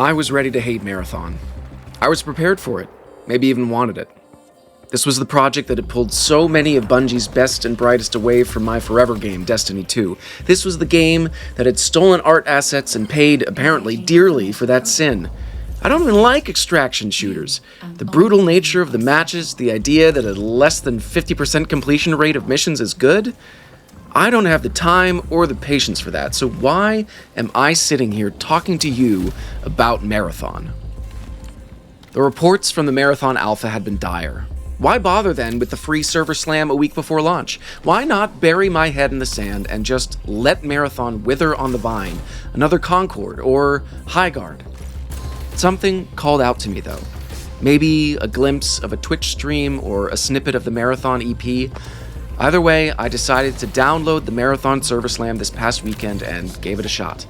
I was ready to hate Marathon. I was prepared for it, maybe even wanted it. This was the project that had pulled so many of Bungie's best and brightest away from my forever game, Destiny 2. This was the game that had stolen art assets and paid, apparently, dearly for that sin. I don't even like extraction shooters. The brutal nature of the matches, the idea that a less than 50% completion rate of missions is good, I don't have the time or the patience for that, so why am I sitting here talking to you about Marathon? The reports from the Marathon Alpha had been dire. Why bother then with the free server slam a week before launch? Why not bury my head in the sand and just let Marathon wither on the vine, another Concord or Highguard? Something called out to me though. Maybe a glimpse of a Twitch stream or a snippet of the Marathon EP. Either way, I decided to download the Marathon Server Slam this past weekend and gave it a shot.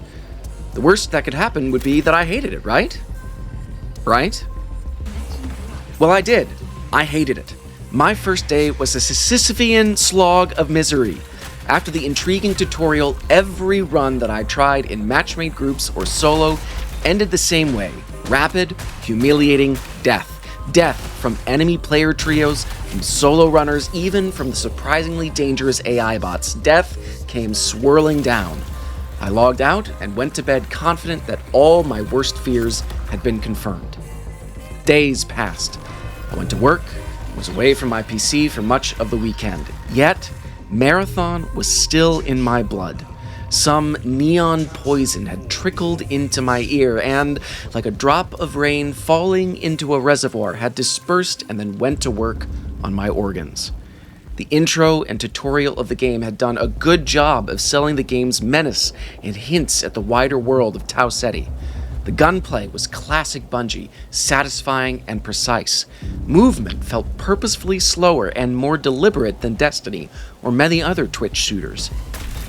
The worst that could happen would be that I hated it, right? Right? Well, I did. I hated it. My first day was a Sisyphean slog of misery. After the intriguing tutorial, every run that I tried in matchmade groups or solo ended the same way. Rapid, humiliating death. Death from enemy player trios, from solo runners, even from the surprisingly dangerous AI bots. Death came swirling down. I logged out and went to bed confident that all my worst fears had been confirmed. Days passed. I went to work, was away from my PC for much of the weekend. Yet, Marathon was still in my blood. Some neon poison had trickled into my ear and, like a drop of rain falling into a reservoir, had dispersed and then went to work on my organs. The intro and tutorial of the game had done a good job of selling the game's menace and hints at the wider world of Tau Ceti. The gunplay was classic Bungie, satisfying and precise. Movement felt purposefully slower and more deliberate than Destiny or many other Twitch shooters.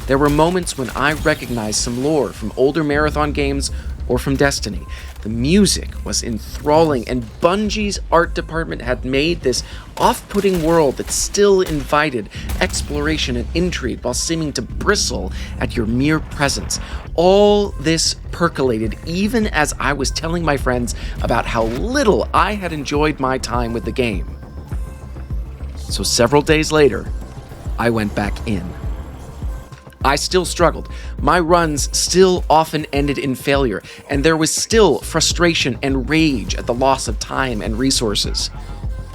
There were moments when I recognized some lore from older Marathon games or from Destiny. The music was enthralling, and Bungie's art department had made this off-putting world that still invited exploration and intrigue while seeming to bristle at your mere presence. All this percolated even as I was telling my friends about how little I had enjoyed my time with the game. So several days later, I went back in. I still struggled. My runs still often ended in failure, and there was still frustration and rage at the loss of time and resources.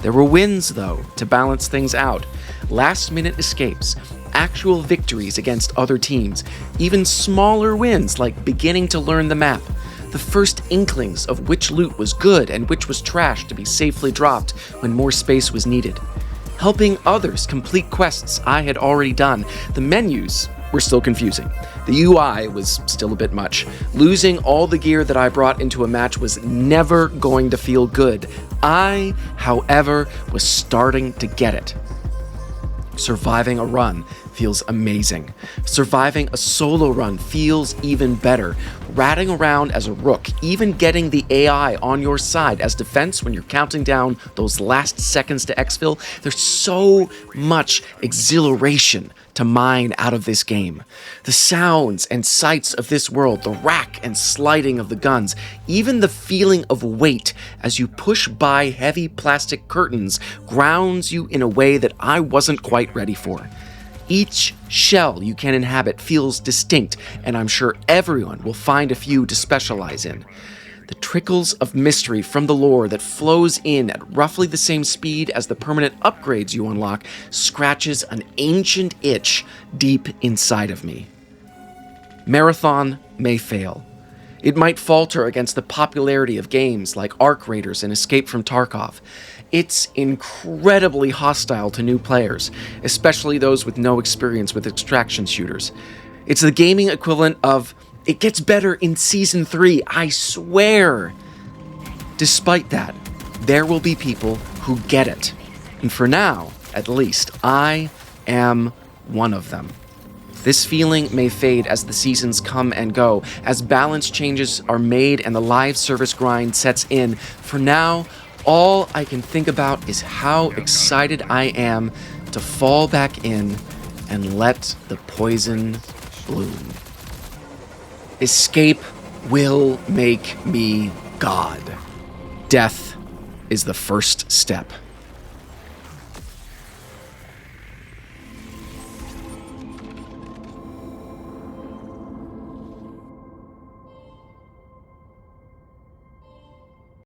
There were wins, though, to balance things out. Last-minute escapes, actual victories against other teams, even smaller wins like beginning to learn the map, the first inklings of which loot was good and which was trash to be safely dropped when more space was needed. Helping others complete quests I had already done. The menus were still confusing. The UI was still a bit much. Losing all the gear that I brought into a match was never going to feel good. I, however, was starting to get it. Surviving a run feels amazing. Surviving a solo run feels even better. Ratting around as a rook, even getting the AI on your side as defense when you're counting down those last seconds to exfil, there's so much exhilaration to mine out of this game. The sounds and sights of this world, the rack and sliding of the guns, even the feeling of weight as you push by heavy plastic curtains grounds you in a way that I wasn't quite ready for. Each shell you can inhabit feels distinct, and I'm sure everyone will find a few to specialize in. The trickles of mystery from the lore that flows in at roughly the same speed as the permanent upgrades you unlock scratches an ancient itch deep inside of me. Marathon may fail. It might falter against the popularity of games like Arc Raiders and Escape from Tarkov. It's incredibly hostile to new players, especially those with no experience with extraction shooters. It's the gaming equivalent of, it gets better in Season 3, I swear. Despite that, there will be people who get it. And for now, at least, I am one of them. This feeling may fade as the seasons come and go, as balance changes are made and the live service grind sets in. For now, all I can think about is how excited I am to fall back in and let the poison bloom. Escape will make me God. Death is the first step.